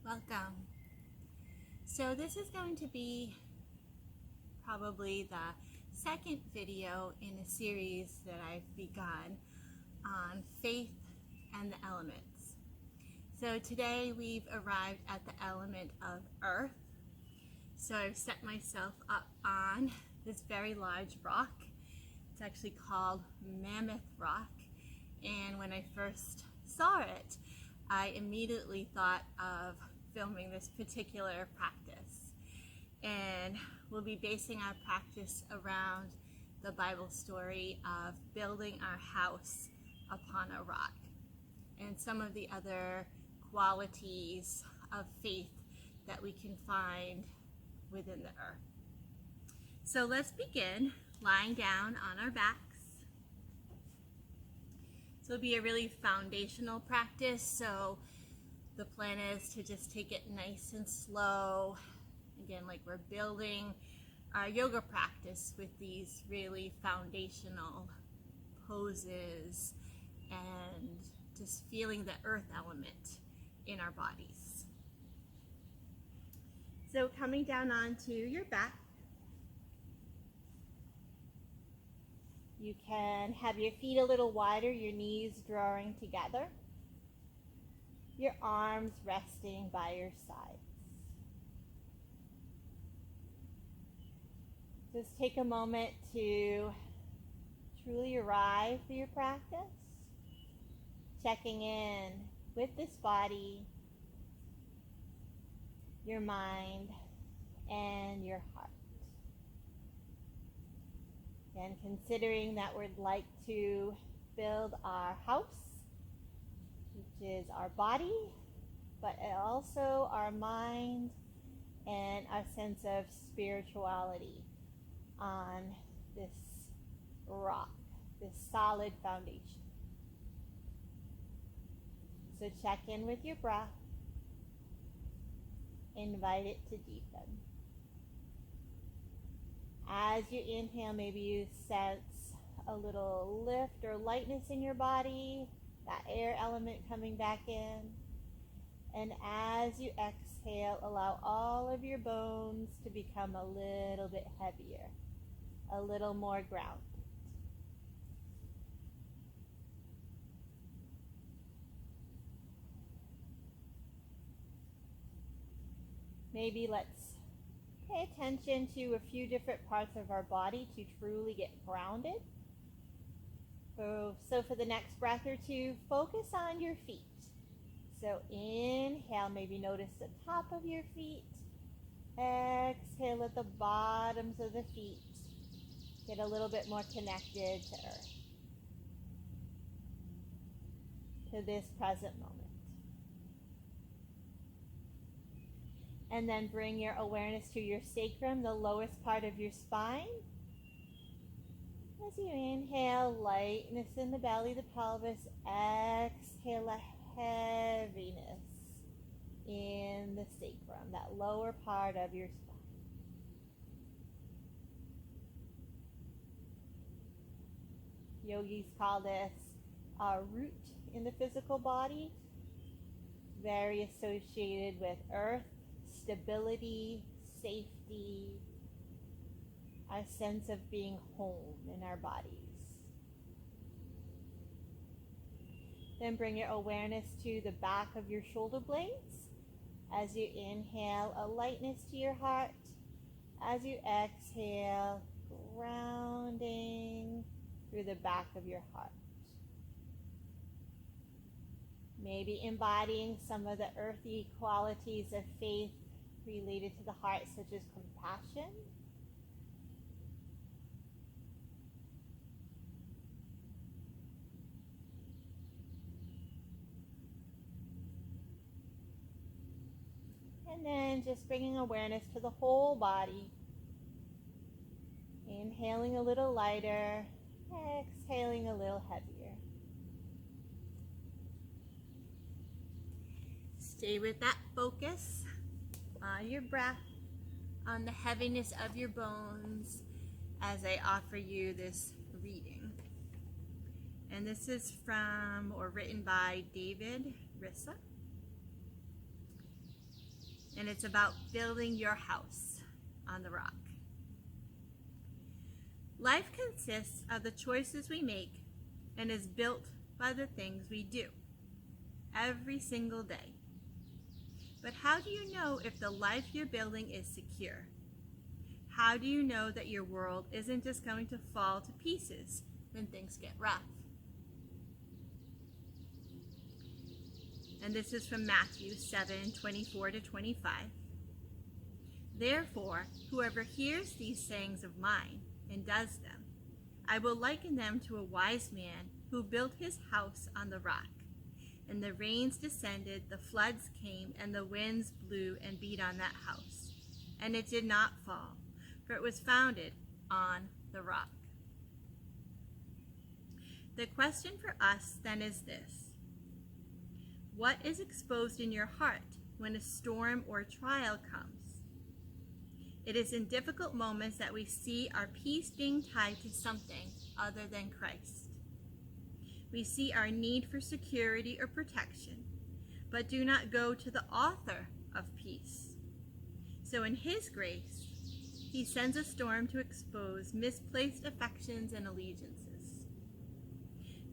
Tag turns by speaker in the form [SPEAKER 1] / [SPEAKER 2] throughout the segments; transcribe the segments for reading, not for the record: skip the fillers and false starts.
[SPEAKER 1] Welcome. So this is going to be probably the second video in a series that I've begun on faith and the elements. So today we've arrived at the element of earth. So I've set myself up on this very large rock. It's actually called Mammoth Rock. And when I first saw it, I immediately thought of filming this particular practice. And we'll be basing our practice around the Bible story of building our house upon a rock and some of the other qualities of faith that we can find within the earth. So let's begin lying down on our backs. So it'll be a really foundational practice, so the plan is to just take it nice and slow. Again, like we're building our yoga practice with these really foundational poses and just feeling the earth element in our bodies. So coming down onto your back, you can have your feet a little wider, your knees drawing together, your arms resting by your sides. Just take a moment to truly arrive through your practice, checking in with this body, your mind, and your heart. And considering that we'd like to build our house, which is our body, but also our mind and our sense of spirituality on this rock, this solid foundation. So check in with your breath. Invite it to deepen. As you inhale, maybe you sense a little lift or lightness in your body, that air element coming back in. And as you exhale, allow all of your bones to become a little bit heavier, a little more grounded. Maybe let's pay attention to a few different parts of our body to truly get grounded. So for the next breath or two, focus on your feet. So inhale, maybe notice the top of your feet. Exhale at the bottoms of the feet. Get a little bit more connected to earth, to this present moment. And then bring your awareness to your sacrum, the lowest part of your spine. As you inhale, lightness in the belly, the pelvis. Exhale, a heaviness in the sacrum, that lower part of your spine. Yogis call this a root in the physical body, very associated with earth, stability, safety, a sense of being home in our bodies. Then bring your awareness to the back of your shoulder blades. As you inhale, a lightness to your heart. As you exhale, grounding through the back of your heart. Maybe embodying some of the earthy qualities of faith related to the heart, such as compassion, and then just bringing awareness to the whole body. Inhaling a little lighter, exhaling a little heavier. Stay with that focus on your breath, on the heaviness of your bones as I offer you this reading. And this is from or written by David Rissa. and it's about building your house on the rock. Life consists of the choices we make and is built by the things we do every single day. But how do you know if the life you're building is secure? How do you know that your world isn't just going to fall to pieces when things get rough? And this is from Matthew 7:24-25. Therefore, whoever hears these sayings of mine and does them, I will liken them to a wise man who built his house on the rock. And the rains descended, the floods came, and the winds blew and beat on that house. And it did not fall, for it was founded on the rock. The question for us then is this: what is exposed in your heart when a storm or trial comes? It is in difficult moments that we see our peace being tied to something other than Christ. We see our need for security or protection, but do not go to the author of peace. So in His grace, He sends a storm to expose misplaced affections and allegiances.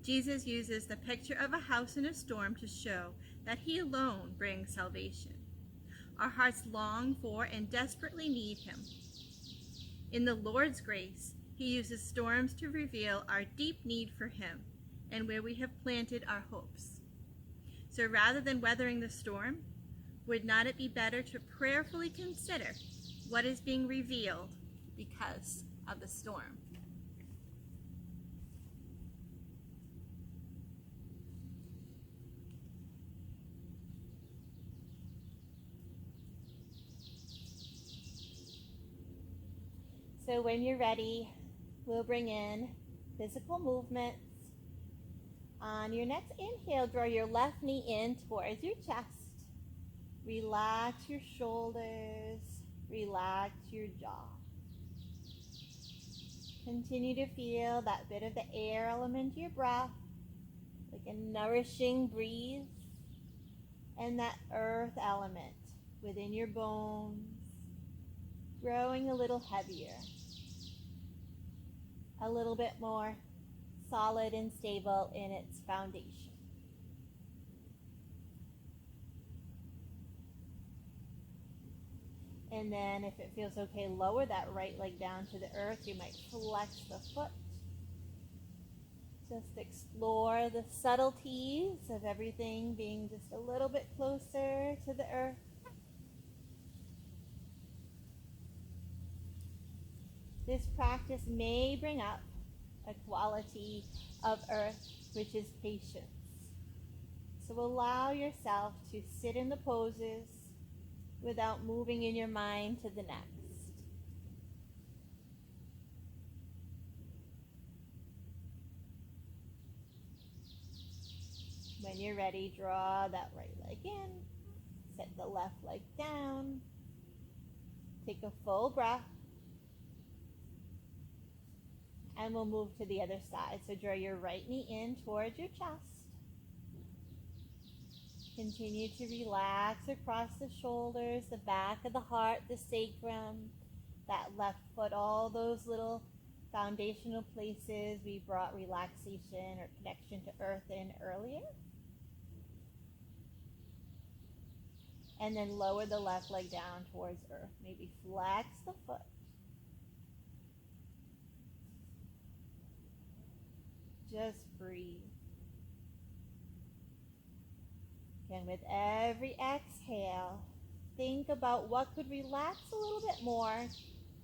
[SPEAKER 1] Jesus uses the picture of a house in a storm to show that He alone brings salvation. Our hearts long for and desperately need Him. In the Lord's grace, He uses storms to reveal our deep need for Him and where we have planted our hopes. So rather than weathering the storm, would not it be better to prayerfully consider what is being revealed because of the storm? So when you're ready, we'll bring in physical movements. On your next inhale, draw your left knee in towards your chest. Relax your shoulders. Relax your jaw. Continue to feel that bit of the air element to your breath, like a nourishing breeze, and that earth element within your bones, growing a little heavier, a little bit more solid and stable in its foundation. And then if it feels okay, lower that right leg down to the earth. You might flex the foot. Just explore the subtleties of everything being just a little bit closer to the earth. This practice may bring up a quality of earth, which is patience. So allow yourself to sit in the poses without moving in your mind to the next. When you're ready, draw that right leg in, set the left leg down, take a full breath, and we'll move to the other side. So draw your right knee in towards your chest. Continue to relax across the shoulders, the back of the heart, the sacrum, that left foot, all those little foundational places we brought relaxation or connection to earth in earlier. And then lower the left leg down towards earth. Maybe flex the foot. Just breathe. Again, with every exhale, think about what could relax a little bit more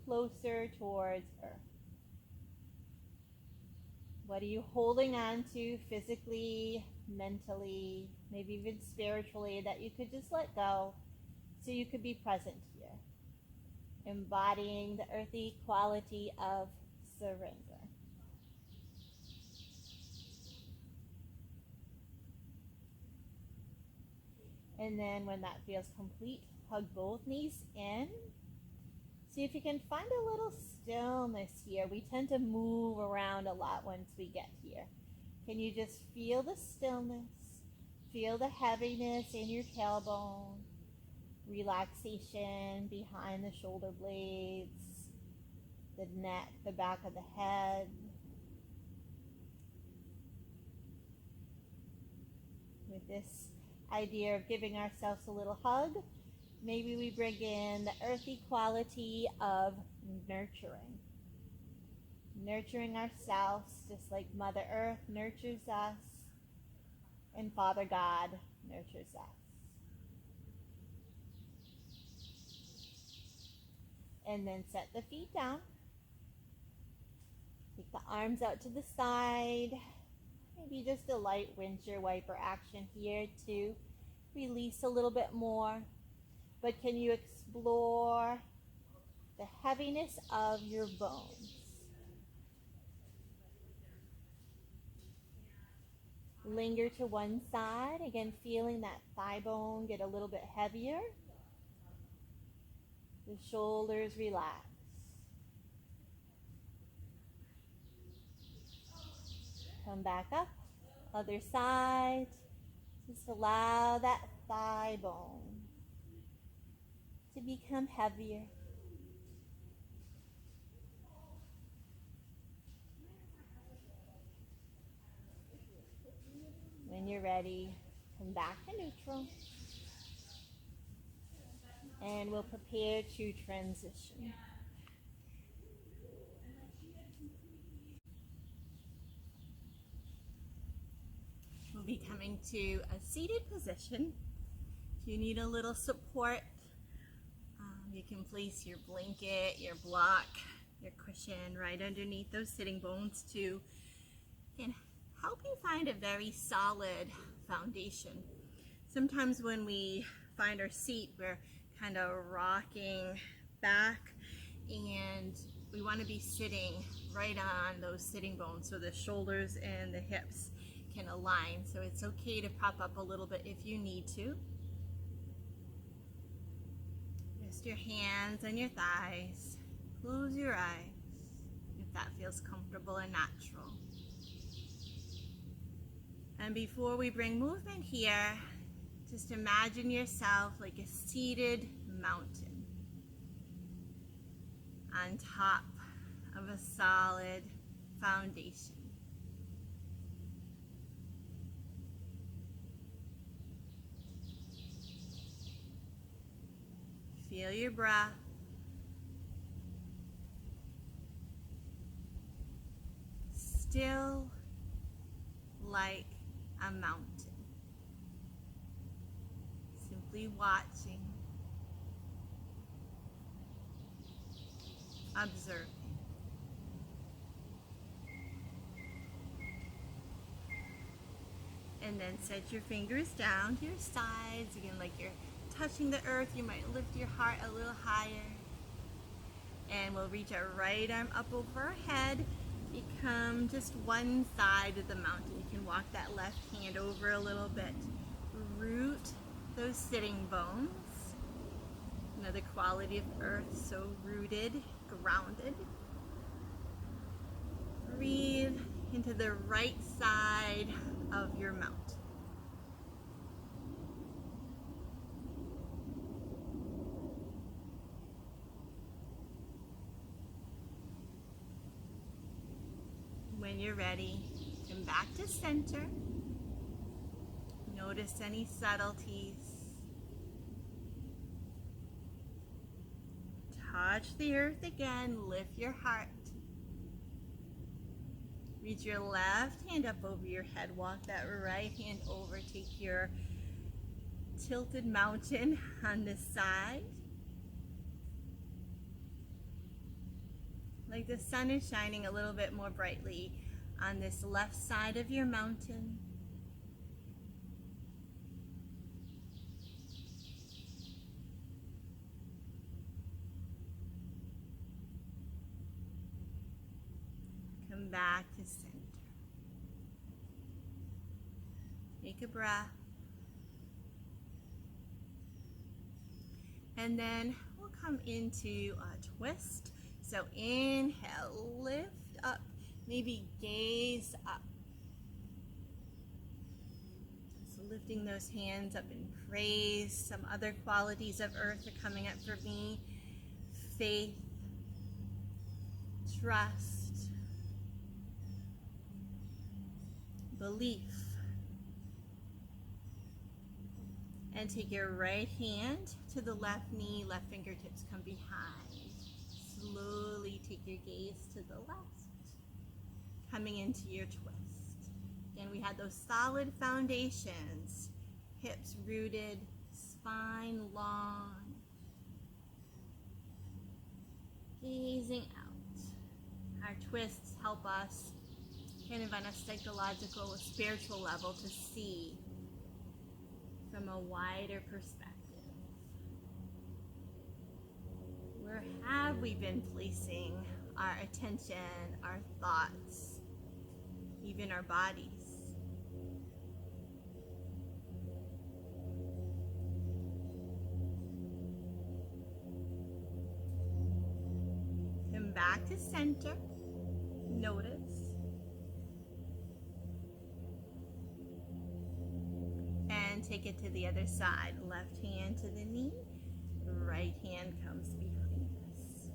[SPEAKER 1] closer towards earth. What are you holding on to physically, mentally, maybe even spiritually that you could just let go so you could be present here, embodying the earthy quality of surrender. And then when that feels complete, hug both knees in. See if you can find a little stillness here. We tend to move around a lot once we get here. Can you just feel the stillness? Feel the heaviness in your tailbone. relaxation behind the shoulder blades, the neck, the back of the head. With this idea of giving ourselves a little hug, maybe we bring in the earthy quality of nurturing. Nurturing ourselves just like Mother Earth nurtures us and Father God nurtures us. And then set the feet down. Take the arms out to the side. Maybe just a light windshield wiper action here to release a little bit more. But can you explore the heaviness of your bones? Linger to one side, again feeling that thigh bone get a little bit heavier. The shoulders relax. Come back up, other side. Just allow that thigh bone to become heavier. When you're ready, come back to neutral. And we'll prepare to transition. We'll be coming to a seated position. If you need a little support, you can place your blanket, your block, your cushion right underneath those sitting bones to help you find a very solid foundation. Sometimes when we find our seat, we're kind of rocking back, and we want to be sitting right on those sitting bones so the shoulders and the hips can align. So it's okay to prop up a little bit if you need to. Rest your hands on your thighs. Close your eyes if that feels comfortable and natural. And before we bring movement here, just imagine yourself like a seated mountain on top of a solid foundation. Feel your breath. Still like a mountain. Simply watching, observing. And then set your fingers down to your sides. Again, like you're touching the earth. You might lift your heart a little higher. And we'll reach our right arm up over our head. Become just one side of the mountain. You can walk that left hand over a little bit. Root those sitting bones. Another quality of earth, so rooted, grounded. Breathe into the right side of your mountain. When you're ready, come back to center. Notice any subtleties. Touch the earth again, lift your heart. Reach your left hand up over your head, walk that right hand over, take your tilted mountain on this side. Like the sun is shining a little bit more brightly on this left side of your mountain. Come back to center. Take a breath. And then we'll come into a twist. So inhale, lift up, maybe gaze up. So lifting those hands up in praise. Some other qualities of earth are coming up for me. Faith, trust, belief. And take your right hand to the left knee, left fingertips come behind. Slowly take your gaze to the left, coming into your twist. Again, we had those solid foundations, hips rooted, spine long, gazing out. Our twists help us kind of on a psychological, spiritual level to see from a wider perspective. Where have we been placing our attention, our thoughts, even our bodies? Come back to center. Notice. And take it to the other side. Left hand to the knee, right hand comes behind us.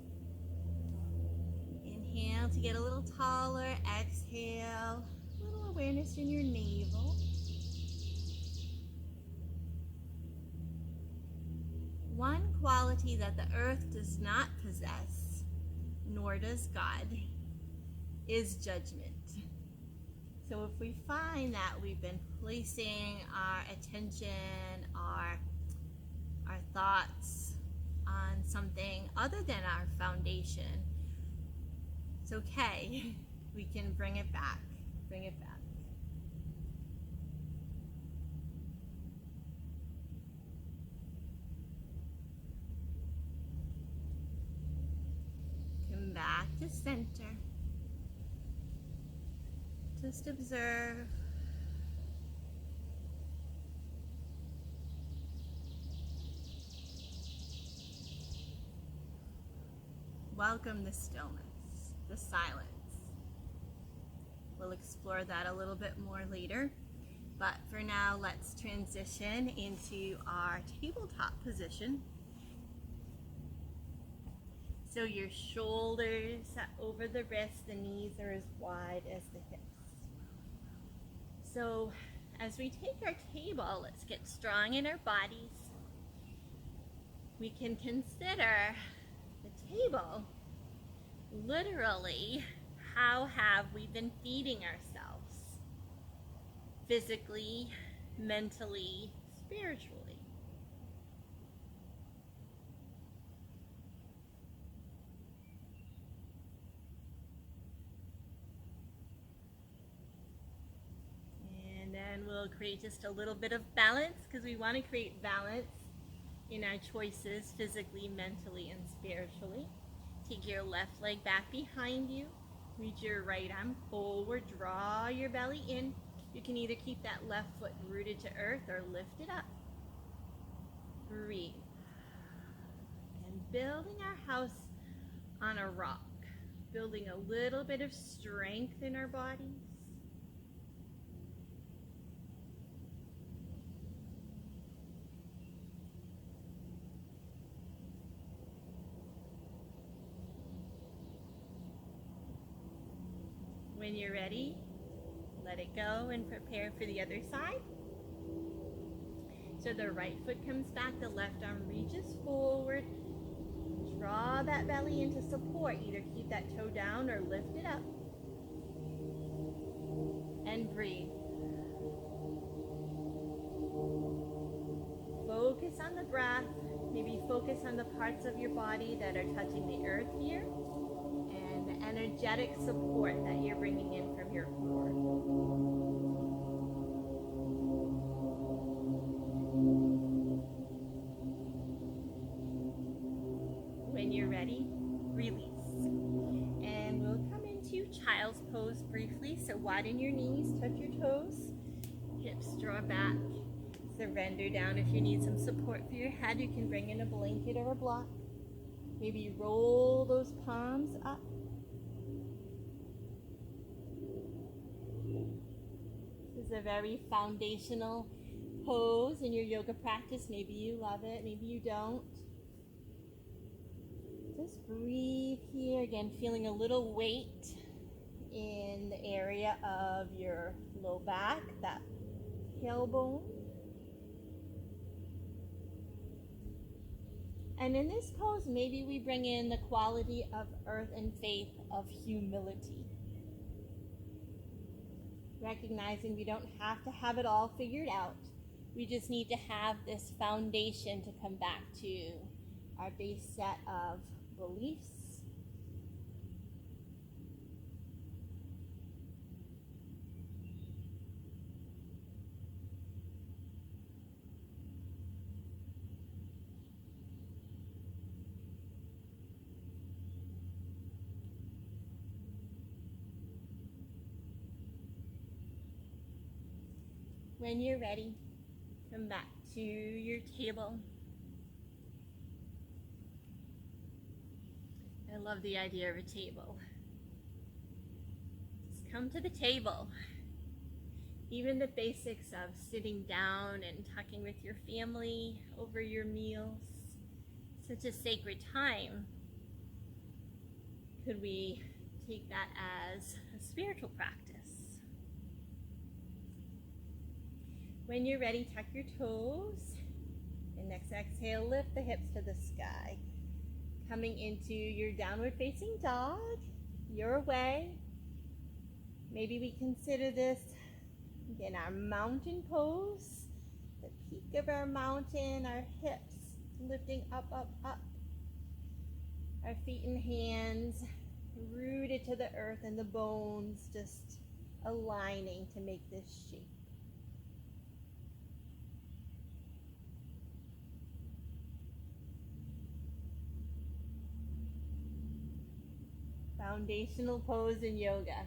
[SPEAKER 1] Inhale to get a little taller, exhale, a little awareness in your navel. One quality that the earth does not possess, nor does God, is judgment. So if we find that we've been placing our attention, our thoughts on something other than our foundation, it's okay. We can bring it back. Bring it back. Come back to center. Just observe. Welcome the stillness, the silence. We'll explore that a little bit more later, but for now, let's transition into our tabletop position. So your shoulders over the wrists, the knees are as wide as the hips. So as we take our table, let's get strong in our bodies. We can consider the table literally, how have we been feeding ourselves? Physically, mentally, spiritually. And then we'll create just a little bit of balance, because we want to create balance in our choices physically, mentally, and spiritually. Take your left leg back behind you. Reach your right arm forward. Draw your belly in. You can either keep that left foot rooted to earth or lift it up. Breathe. And building our house on a rock. Building a little bit of strength in our bodies. When you're ready, let it go and prepare for the other side. So the right foot comes back, the left arm reaches forward. Draw that belly into support. Either keep that toe down or lift it up. And breathe. Focus on the breath. Maybe focus on the parts of your body that are touching the earth here. And the energetic support that you're bringing in from your core. When you're ready, release. And we'll come into child's pose briefly. So widen your knees, touch your toes, hips draw back. Surrender down. If you need some support for your head, you can bring in a blanket or a block. Maybe roll those palms up. This is a very foundational pose in your yoga practice. Maybe you love it, maybe you don't. Just breathe here. Again, feeling a little weight in the area of your low back, that tailbone. And in this pose, maybe we bring in the quality of earth and faith, of humility. Recognizing we don't have to have it all figured out. We just need to have this foundation to come back to our base set of beliefs. When you're ready, come back to your table. I love the idea of a table. Just come to the table. Even the basics of sitting down and talking with your family over your meals, such a sacred time. Could we take that as a spiritual practice? When you're ready, tuck your toes. And next exhale, lift the hips to the sky. Coming into your downward facing dog, your way. Maybe we consider this, again, our mountain pose. The peak of our mountain, our hips lifting up, up, up. Our feet and hands rooted to the earth and the bones just aligning to make this shape. Foundational pose in yoga.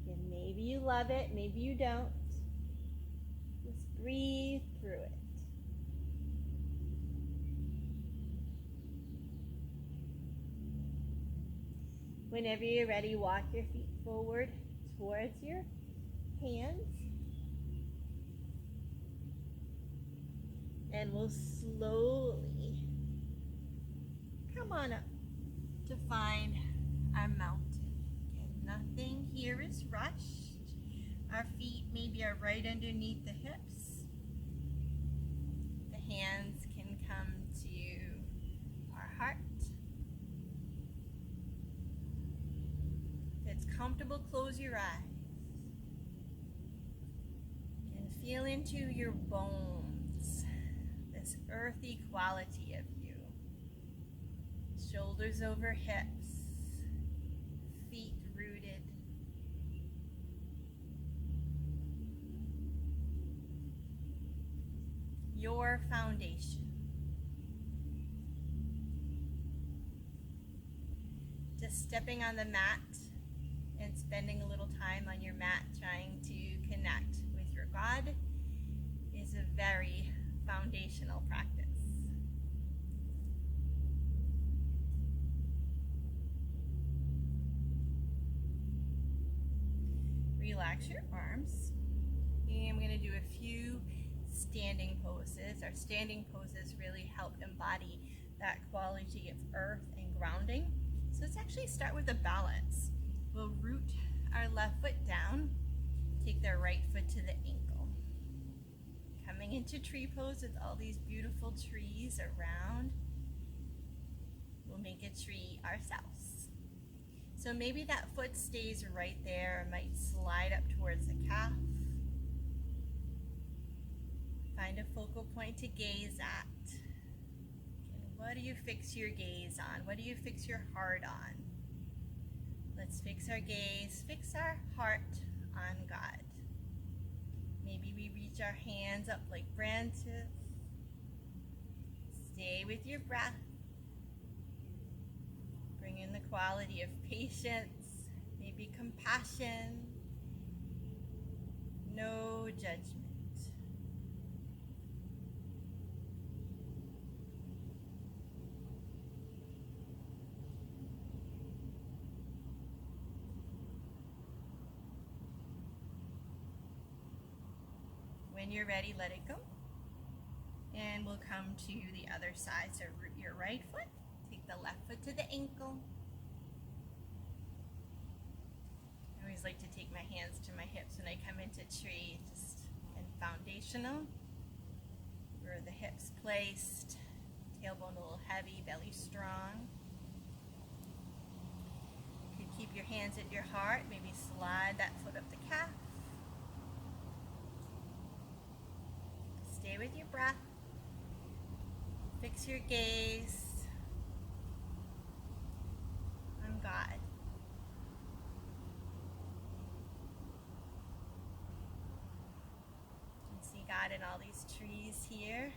[SPEAKER 1] And maybe you love it, maybe you don't. Just breathe through it. Whenever you're ready, walk your feet forward towards your hands. And we'll slowly come on up to find our mountain. Again, nothing here is rushed. Our feet maybe are right underneath the hips. The hands can come to our heart. If it's comfortable, close your eyes. And feel into your bones, this earthy quality of you. Shoulders over hips. Feet rooted. Your foundation. Just stepping on the mat and spending a little time on your mat trying to connect with your God is a very foundational practice. Relax your arms, and I'm going to do a few standing poses. Our standing poses really help embody that quality of earth and grounding. So let's actually start with a balance. We'll root our left foot down, take the right foot to the ankle. Coming into tree pose with all these beautiful trees around. We'll make a tree ourselves. So maybe that foot stays right there, might slide up towards the calf. Find a focal point to gaze at. And what do you fix your gaze on? What do you fix your heart on? Let's fix our gaze, fix our heart on God. Maybe we reach our hands up like branches. Stay with your breath. Bring in the quality of patience, maybe compassion, no judgment. When you're ready, let it go. And we'll come to the other side. So root your right foot, take the left foot to the ankle. I always like to take my hands to my hips when I come into tree, just in foundational. Where the hips placed, tailbone a little heavy, belly strong. You could keep your hands at your heart, maybe slide that foot up the calf. Stay with your breath. Fix your gaze on God. You can see God in all these trees here.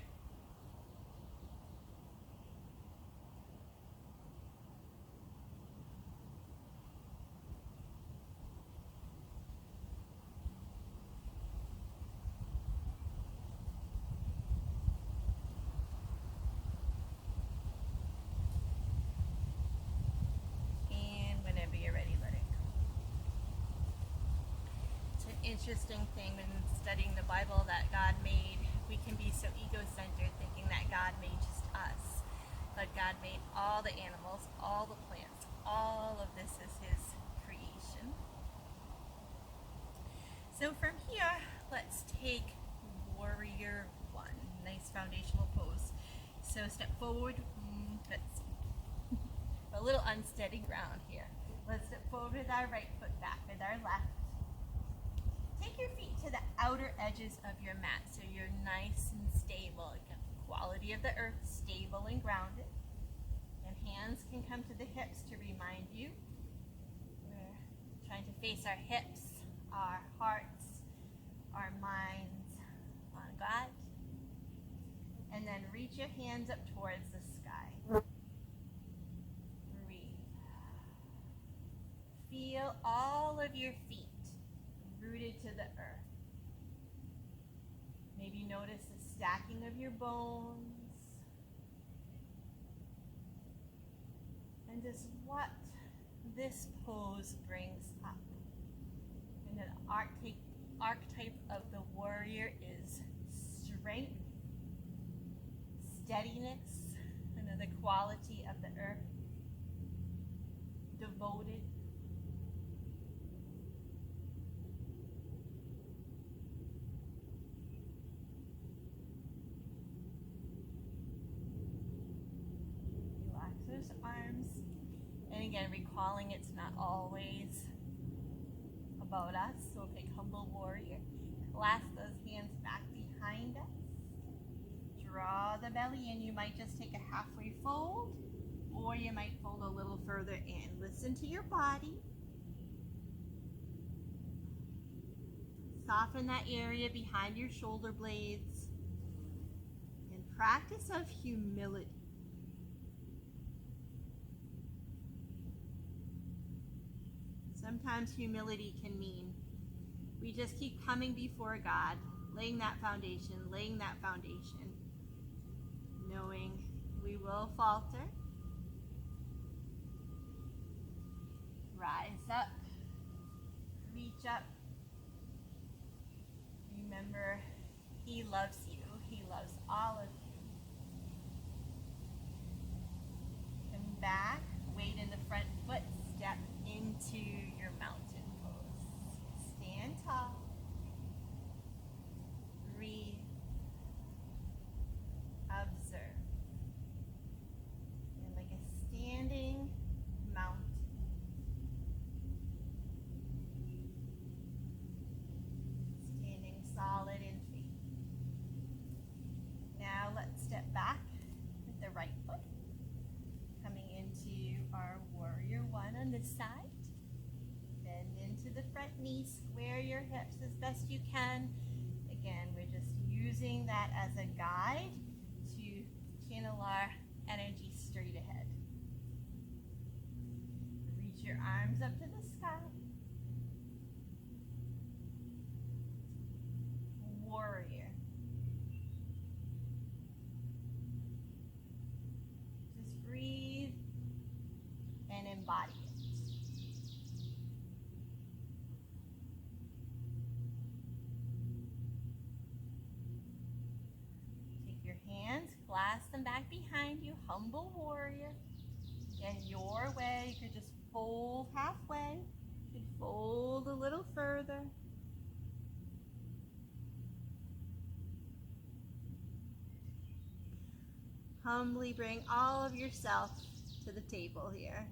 [SPEAKER 1] Interesting thing when studying the Bible that God made, we can be so ego-centered thinking that God made just us, but God made all the animals, all the plants, all of this is His creation. So from here, let's take Warrior One, nice foundational pose. So step forward, let's see, a little unsteady ground here. Let's step forward with our right foot, back with our left. Take your feet to the outer edges of your mat so you're nice and stable. Again, quality of the earth, stable and grounded. And hands can come to the hips to remind you. We're trying to face our hips, our hearts, our minds on God. And then reach your hands up towards the sky. Breathe. Feel all of your feet rooted to the earth. Maybe notice the stacking of your bones. And just what this pose brings up. And an archetype of the warrior is strength, steadiness, another quality of the earth, devoted. Those arms, and again recalling it's not always about us. So take humble warrior, clasp those hands back behind us, draw the belly in. You might just take a halfway fold, or you might fold a little further in. Listen to your body. Soften that area behind your shoulder blades, and practice of humility. Sometimes humility can mean we just keep coming before God, laying that foundation, knowing we will falter. Rise up, reach up. Remember, He loves you. He loves all of you. Come back, weight in the front foot, step into your mountain pose. Stand tall. Breathe. Observe. And like a standing mountain. Standing solid in faith. Now let's step back with the right foot. Coming into our Warrior One on this side. Bend into the front knee, square your hips as best you can. Again, we're just using that as a guide to channel our energy straight ahead. Reach your arms up to the sky. Warrior. Just breathe and embody it. Take your hands back behind you, humble warrior. And your way, you could just fold halfway. You could fold a little further. Humbly bring all of yourself to the table here.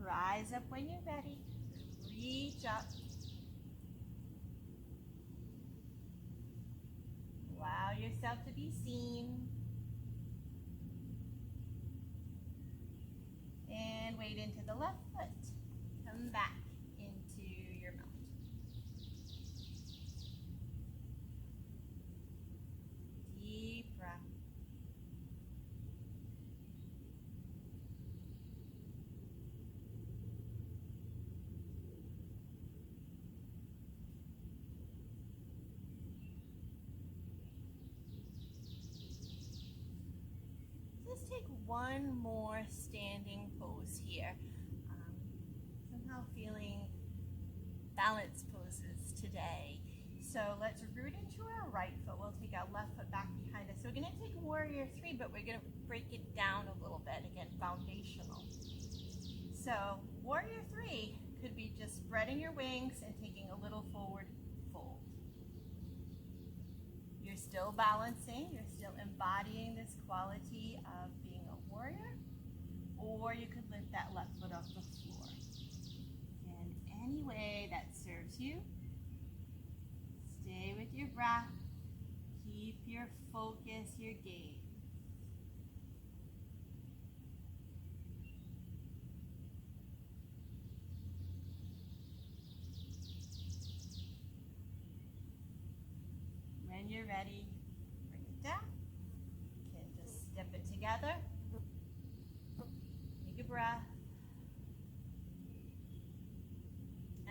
[SPEAKER 1] Rise up when you're ready. Reach up. Allow yourself to be seen. And wade into the left foot. Come back into your mount. Deep breath. Just take one more standing pose here. Somehow feeling balance poses today. So let's root into our right foot. We'll take our left foot back behind us. So we're going to take warrior three, but we're going to break it down a little bit. Again, foundational. So warrior three could be just spreading your wings and taking a little forward fold. You're still balancing, you're still embodying this quality of being a warrior, or you could lift that left foot off the floor. And any way that serves you, stay with your breath, keep your focus, your gaze. When you're ready, bring it down. You can just step it together. Take a breath.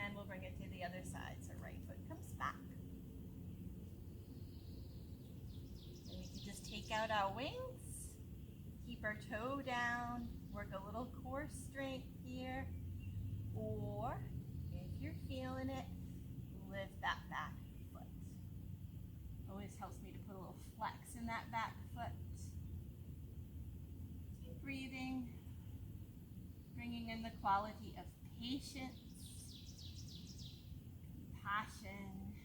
[SPEAKER 1] And we'll bring it to the other side. So right foot comes back. And we can just take out our wings. Keep our toe down. Work a little core strength here. Or, if you're feeling it, lift that back foot. Always helps me to put a little flex in that back foot. Keep breathing, bringing in the quality of patience, compassion.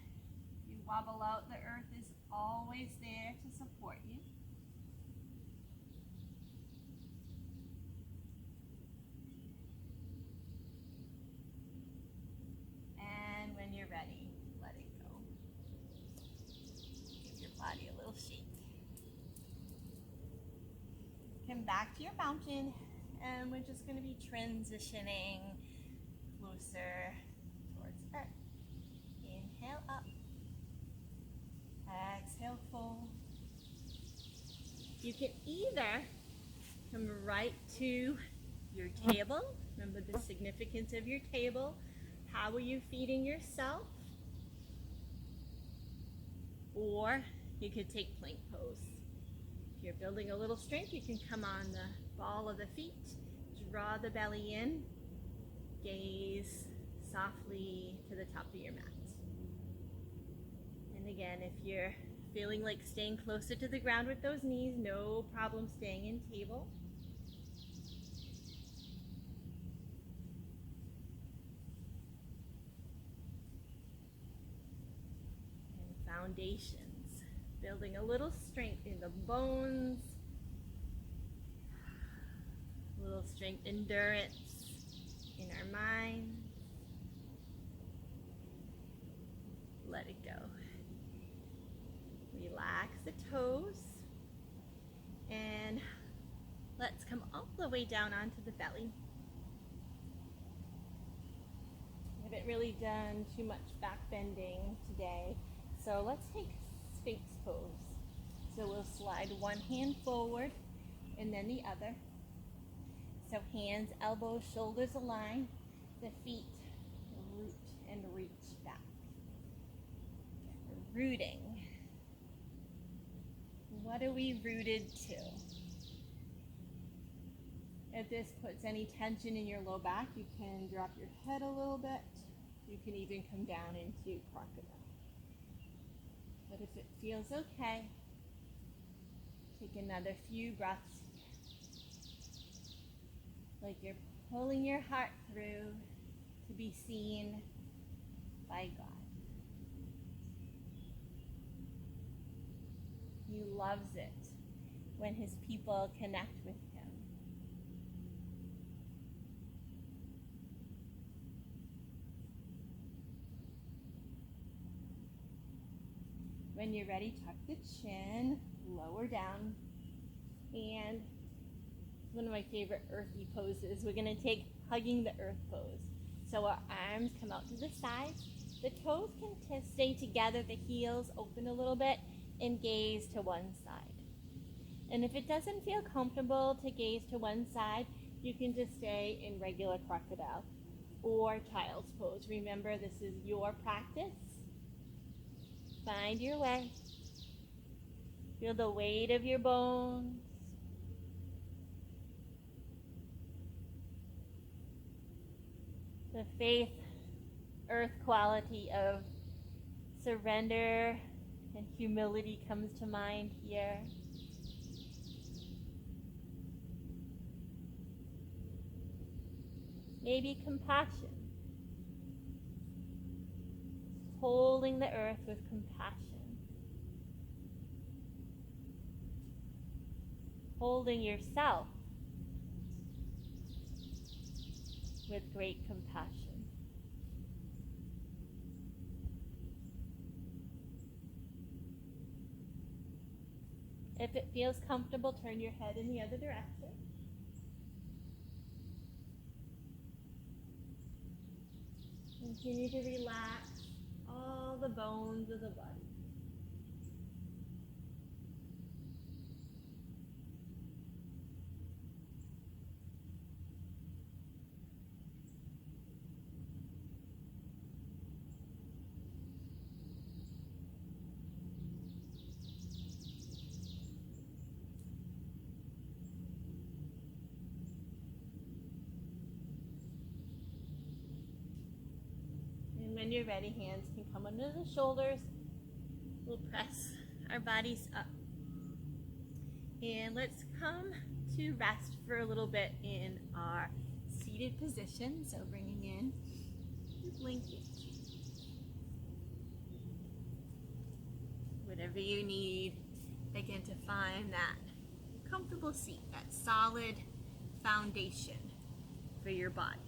[SPEAKER 1] If you wobble out, the earth is always there to support you. And when you're ready, let it go. Give your body a little shake. Come back to your mountain, and we're just going to be transitioning closer towards earth. Inhale up. Exhale, fold. You can either come right to your table. Remember the significance of your table. How are you feeding yourself? Or you could take plank pose. If you're building a little strength, you can come on the ball of the feet, draw the belly in, gaze softly to the top of your mat. And again, if you're feeling like staying closer to the ground with those knees, no problem staying in table. And foundations, building a little strength in the bones, a little strength, endurance in our mind. Let it go. Relax the toes, and let's come all the way down onto the belly. I haven't really done too much back bending today, so let's take Sphinx Pose. So we'll slide one hand forward and then the other. So hands, elbows, shoulders align, the feet root and reach back. Rooting. What are we rooted to? If this puts any tension in your low back, you can drop your head a little bit You can even come down into crocodile. But if it feels okay, take another few breaths. Like you're pulling your heart through to be seen by God. He loves it when his people connect with him. When you're ready, tuck the chin, lower down, and one of my favorite earthy poses. We're going to take hugging the earth pose. So our arms come out to the side. The toes can stay together, the heels open a little bit, and gaze to one side. And if it doesn't feel comfortable to gaze to one side, you can just stay in regular crocodile or child's pose. Remember, this is your practice. Find your way. Feel the weight of your bones. The faith, earth quality of surrender and humility comes to mind here. Maybe compassion. Holding the earth with compassion. Holding yourself with great compassion. If it feels comfortable, turn your head in the other direction. Continue to relax all the bones of the body. When you're ready, hands can come under the shoulders. We'll press our bodies up. And let's come to rest for a little bit in our seated position. So bringing in your blanket. Whatever you need, again, to find that comfortable seat, that solid foundation for your body.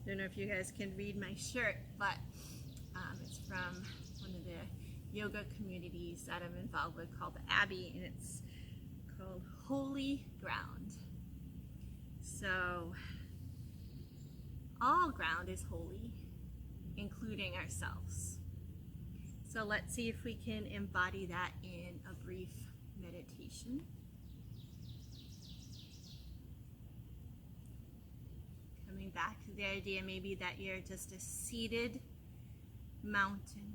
[SPEAKER 1] Don't know if you guys can read my shirt, but it's from one of the yoga communities that I'm involved with called the Abbey, and it's called Holy Ground. So all ground is holy, including ourselves. So let's see if we can embody that in a brief meditation. Coming back to the idea maybe that you're just a seated mountain.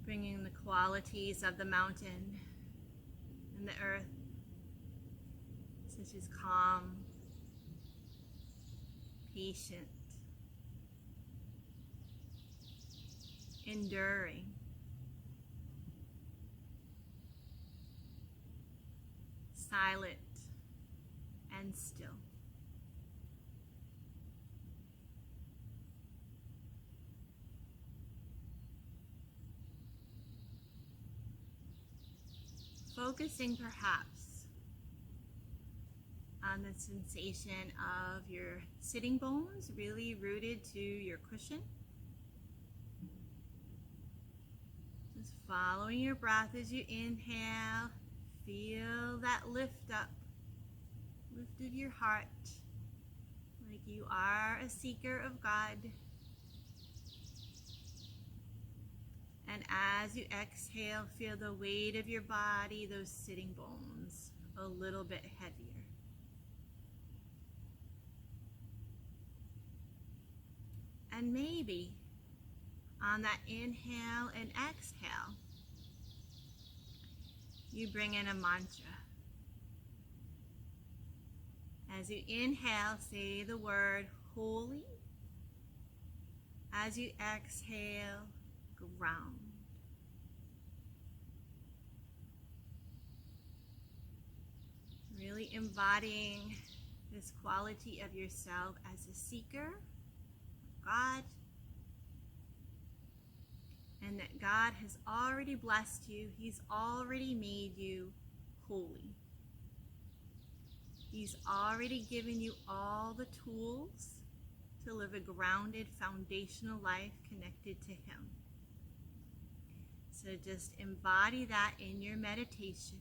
[SPEAKER 1] Bringing the qualities of the mountain and the earth, such as calm, patient, enduring, silent, and still. Focusing perhaps on the sensation of your sitting bones really rooted to your cushion. Just following your breath as you inhale, feel that lift up. Lift of your heart, like you are a seeker of God. And as you exhale, feel the weight of your body, those sitting bones, a little bit heavier. And maybe on that inhale and exhale, you bring in a mantra. As you inhale, say the word holy. As you exhale, ground. Really embodying this quality of yourself as a seeker of God, and that God has already blessed you. He's already made you holy. He's already given you all the tools to live a grounded, foundational life connected to Him. So just embody that in your meditation.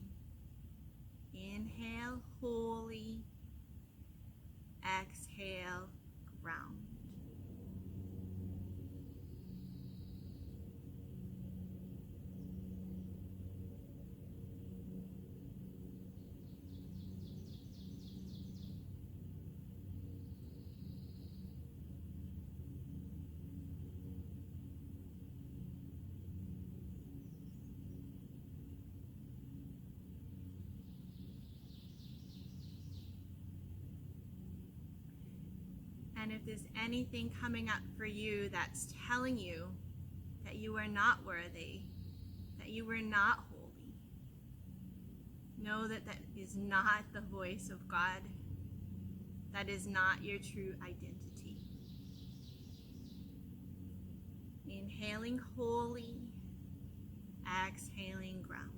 [SPEAKER 1] Inhale, holy. Exhale, ground. And if there's anything coming up for you that's telling you that you are not worthy, that you are not holy, know that that is not the voice of God. That is not your true identity. Inhaling holy, exhaling ground.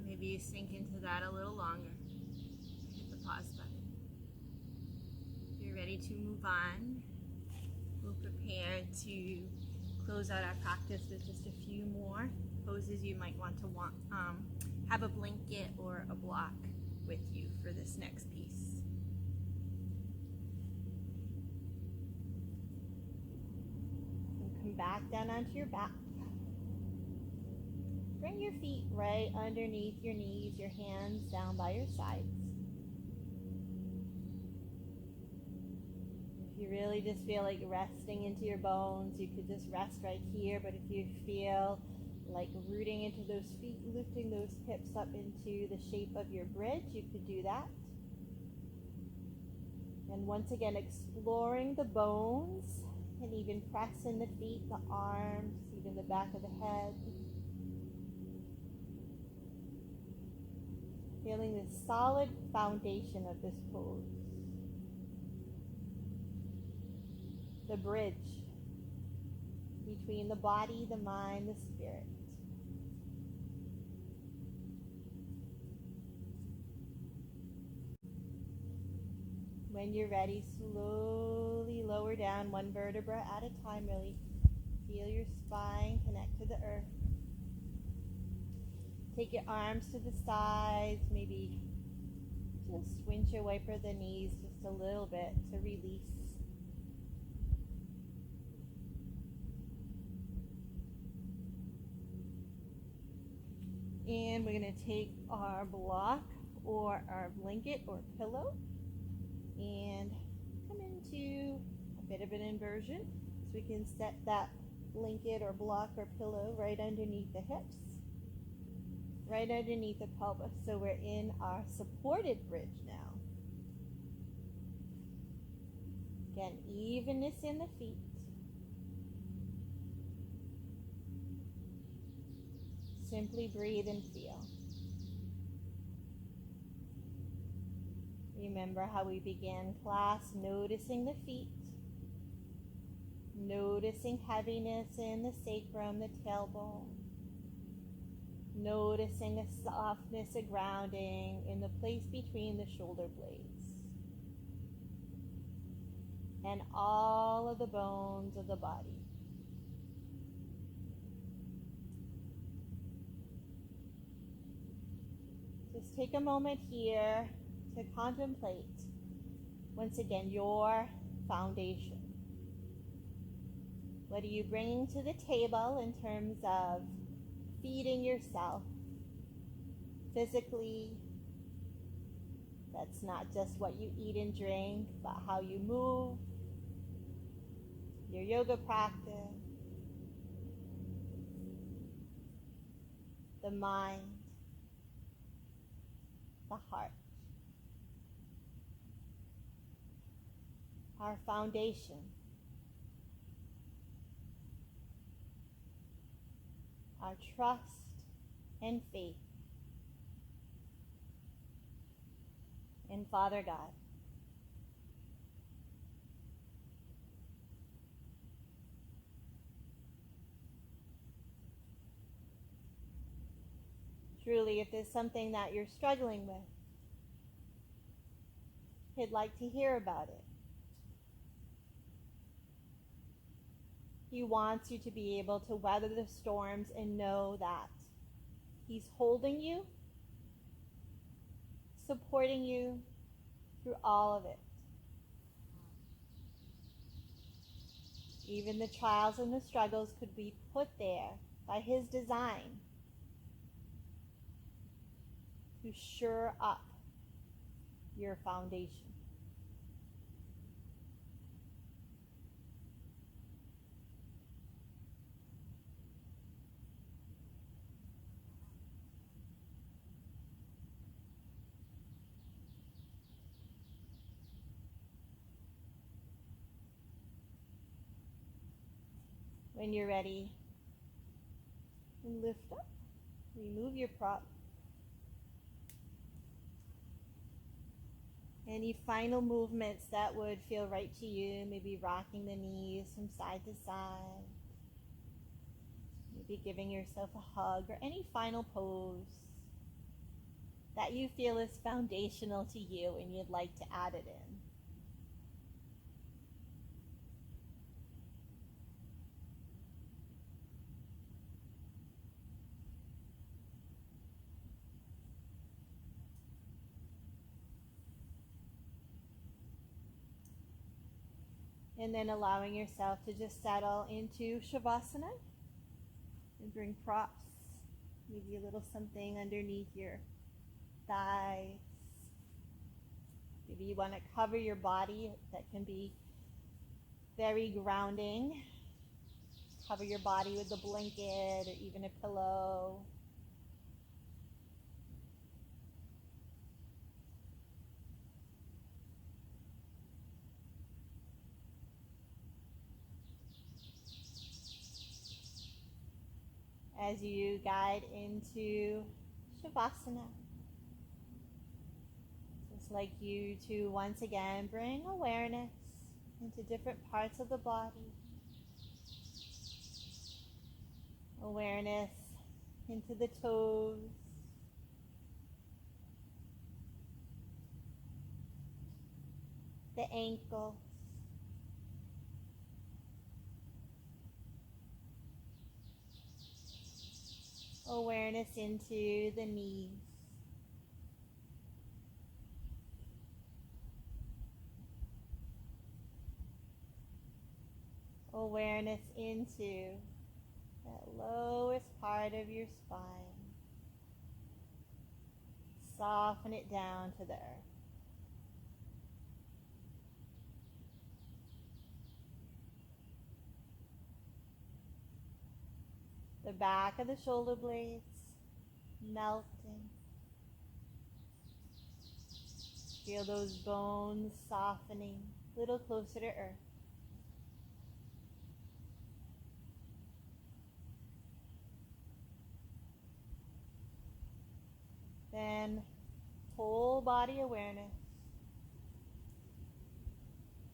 [SPEAKER 1] Maybe you sink into that a little longer. Hit the pause button. If you're ready to move on, we'll prepare to close out our practice with just a few more poses. You might want to have a blanket or a block with you for this next piece. And come back down onto your back. Bring your feet right underneath your knees, your hands down by your sides. If you really just feel like resting into your bones, you could just rest right here. But if you feel like rooting into those feet, lifting those hips up into the shape of your bridge, you could do that. And once again, exploring the bones, and even press in the feet, the arms, even the back of the head. Feeling the solid foundation of this pose. The bridge between the body, the mind, the spirit. When you're ready, slowly lower down one vertebra at a time. Really feel your spine connect to the earth. Take your arms to the sides, maybe just windshield wiper the knees just a little bit to release. And we're going to take our block or our blanket or pillow, And come into a bit of an inversion. So we can set that blanket or block or pillow right underneath the hips, right underneath the pelvis. So we're in our supported bridge now. Again, evenness in the feet. Simply breathe and feel. Remember how we began class, noticing the feet, noticing heaviness in the sacrum, the tailbone, noticing a softness, a grounding in the place between the shoulder blades, and all of the bones of the body. Just take a moment here to contemplate, once again, your foundation. What are you bringing to the table in terms of feeding yourself physically? That's not just what you eat and drink, but how you move, your yoga practice, the mind, the heart. Our foundation. Our trust and faith in Father God. Truly, if there's something that you're struggling with, He'd like to hear about it. He wants you to be able to weather the storms and know that He's holding you, supporting you through all of it. Even the trials and the struggles could be put there by His design to shore up your foundation. When you're ready, lift up, remove your prop. Any final movements that would feel right to you, maybe rocking the knees from side to side, maybe giving yourself a hug, or any final pose that you feel is foundational to you and you'd like to add it in. And then allowing yourself to just settle into Shavasana and bring props, maybe a little something underneath your thighs. Maybe you want to cover your body. That can be very grounding. Cover your body with a blanket or even a pillow. As you guide into Shavasana, just like you to once again bring awareness into different parts of the body. Awareness into the toes, the ankles, awareness into the knees, awareness into that lowest part of your spine. Soften it down to the earth. The back of the shoulder blades melting. Feel those bones softening a little closer to earth. Then whole body awareness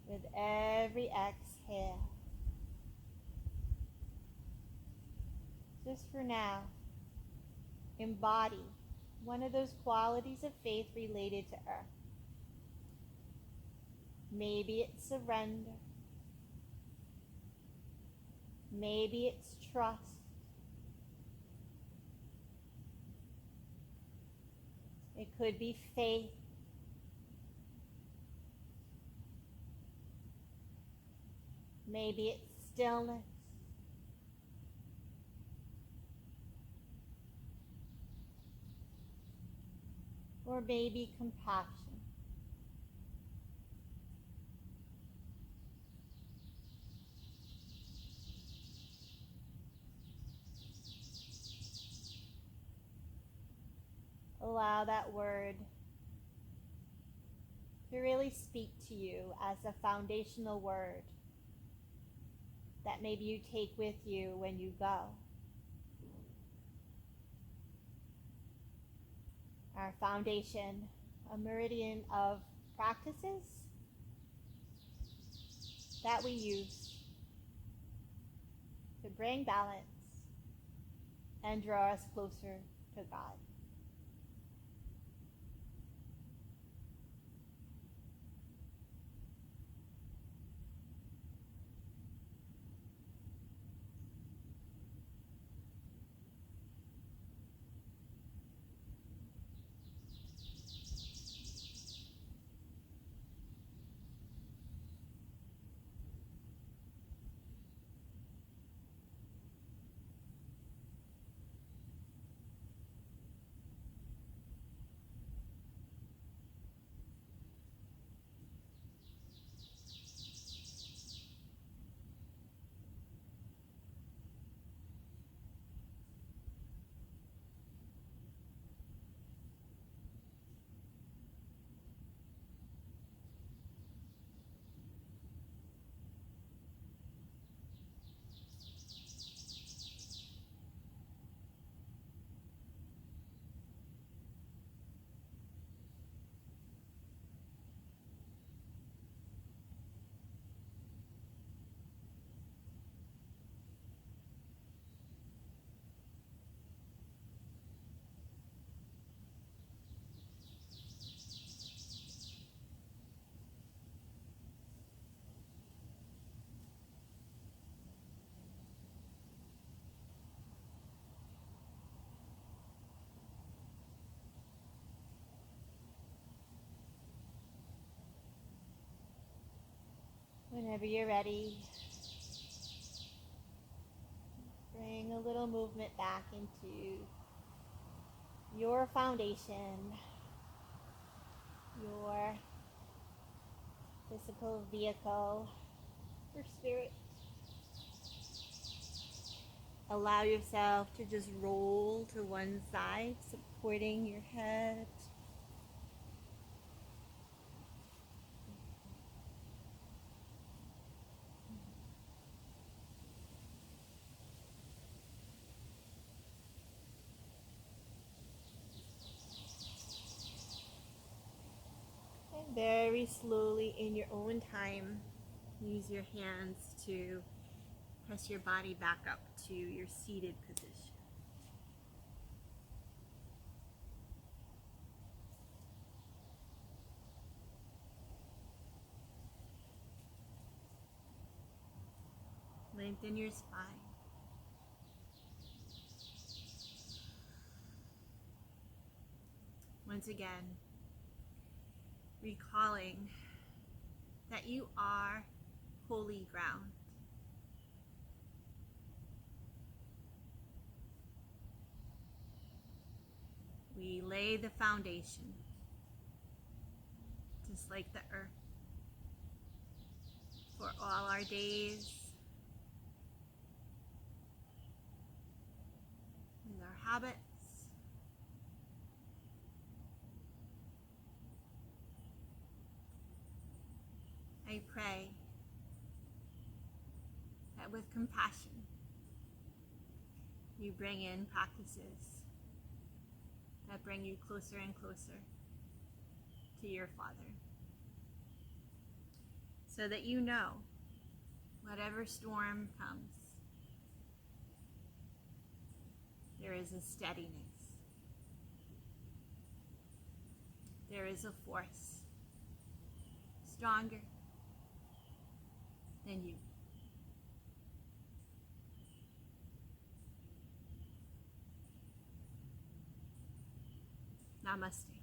[SPEAKER 1] with every exhale. Just for now, embody one of those qualities of faith related to earth. Maybe it's surrender. Maybe it's trust. It could be faith. Maybe it's stillness. Or maybe compassion. Allow that word to really speak to you as a foundational word that maybe you take with you when you go. Our foundation, a meridian of practices that we use to bring balance and draw us closer to God. Whenever you're ready, bring a little movement back into your foundation, your physical vehicle for spirit. Allow yourself to just roll to one side, supporting your head. And very slowly, in your own time, use your hands to press your body back up to your seated position. Lengthen your spine. Once again, recalling that you are holy ground. We lay the foundation, just like the earth, for all our days, habits. I pray that with compassion, you bring in practices that bring you closer and closer to your Father, so that you know whatever storm comes, there is a steadiness. There is a force stronger than you. Namaste.